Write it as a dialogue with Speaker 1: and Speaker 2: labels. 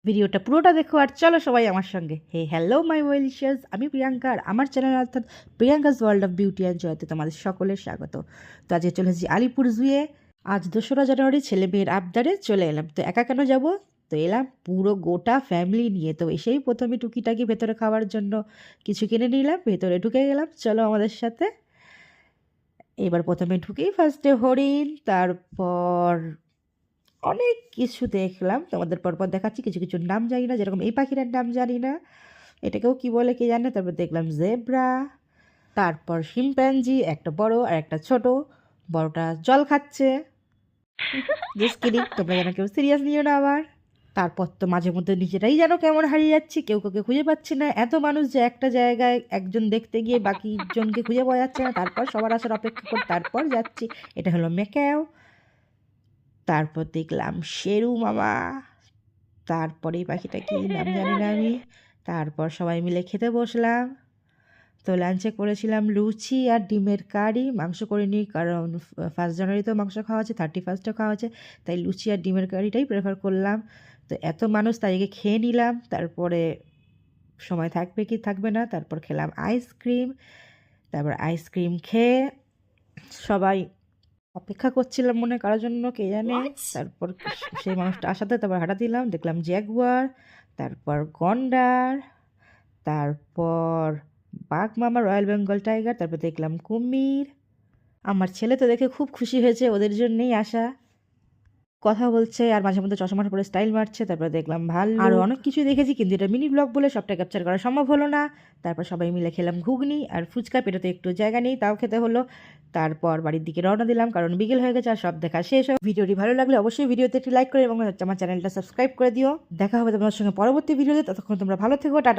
Speaker 1: ভিডিওটা পুরোটা দেখো আর চলো সবাই আমার সঙ্গে। হে হ্যালো মাই ওয়েলিশিয়াস, আমি প্রিয়াঙ্কা আর আমার চ্যানেল অর্থাৎ Priyanka's world of beauty and জয়তে তোমাদের সকলের স্বাগত। তো আজকে চলে এসেছি আলিপুর জুয়ে। আজ 2রা জানুয়ারি ছেলে মেয়ের আবদারে চলে এলাম। তো একা কেন যাব, তো এলাম পুরো গোটা ফ্যামিলি নিয়ে। তো এসেই প্রথমে টুকিটাকি ভেতরে খাওয়ার জন্য কিছু কিনে নিলাম, ভেতরে ঢুকে গেলাম। চলো আমাদের সাথে। এবার প্রথমে ঢুকেই ফার্স্টে হরিণ, তারপর অনেক কিছু দেখলাম, তোমাদের পরপর দেখাচ্ছি। কিছু কিছু নাম জানি না, যেরকম এই পাখিটার নাম জানি না, এটাকেও কি বলে কে জানে। তারপর দেখলাম জেব্রা, তারপর শিম্প্যাঞ্জি, একটা বড় আর একটা ছোট। বড়টা জল খাচ্ছে, জাস্ট কিডিং, তোমরা যেন কেউ সিরিয়াস নিও না আবার। তারপর তো মাঝে মধ্যে নিজেরাই যেন কেমন হারিয়ে যাচ্ছি, কেউ কাউকে খুঁজে পাচ্ছি না। এত মানুষ যে একটা জায়গায় একজন দেখতে গিয়ে বাকি জনকে খুঁজে পাওয়া যাচ্ছে না। তারপর সবার আসার অপেক্ষা করে তারপর যাচ্ছি। এটা হলো ম্যাকাও। তারপর দেখলাম শেরু মামা, তারপরে এই পাখিটা কি নাম জানি না আমি। তারপর সবাই মিলে খেতে বসলাম। তো লাঞ্চে করেছিলাম লুচি আর ডিমের কারি। মাংস করিনি, কারণ 1 জানুয়ারিতেও মাংস খাওয়া আছে, 31ও খাওয়া আছে, তাই লুচি আর ডিমের কারিটাই প্রেফার করলাম। তো এত মানুষ তাই আগে খেয়ে নিলাম, তারপরে সময় থাকবে কি থাকবে না। তারপর খেলাম আইসক্রিম। তারপর আইসক্রিম খেয়ে সবাই অপেক্ষা করছিলাম মনে কারোর জন্য, কে জানে। তারপর সেই মানুষটা আসাতে তারপর হাঁটা দিলাম, দেখলাম জ্যাগুয়ার, তারপর গন্ডার, তারপর বাঘ মামা রয়্যাল বেঙ্গল টাইগার, তারপর দেখলাম কুমির। আমার ছেলে তো দেখে খুব খুশি হয়েছে, ওদের জন্যই আসা। কথা বলছে আর মাঝে মধ্যে চশমার পরে স্টাইল মারছে। তারপর দেখলাম ভাল্লুক, আরও অনেক কিছুই দেখেছি, কিন্তু এটা মিনি ব্লগ বলে সবটা ক্যাপচার করা সম্ভব হলো না। তারপর সবাই মিলে খেলাম ঘুগনি আর ফুচকা, পেটাতে একটু জায়গা নেই, তাও খেতে হলো। তারপর বাড়ির দিকে রওনা দিলাম, কারণ বিকেল হয়ে গেছে আর সব দেখা শেষ। ভিডিওটি ভালো লাগলে অবশ্যই ভিডিওতে একটি লাইক করে এবং আমার চ্যানেলটা সাবস্ক্রাইব করে দিও। দেখা হবে তোমার সঙ্গে পরবর্তী ভিডিওতে, ততক্ষণ তোমরা ভালো থেকো, টাটা।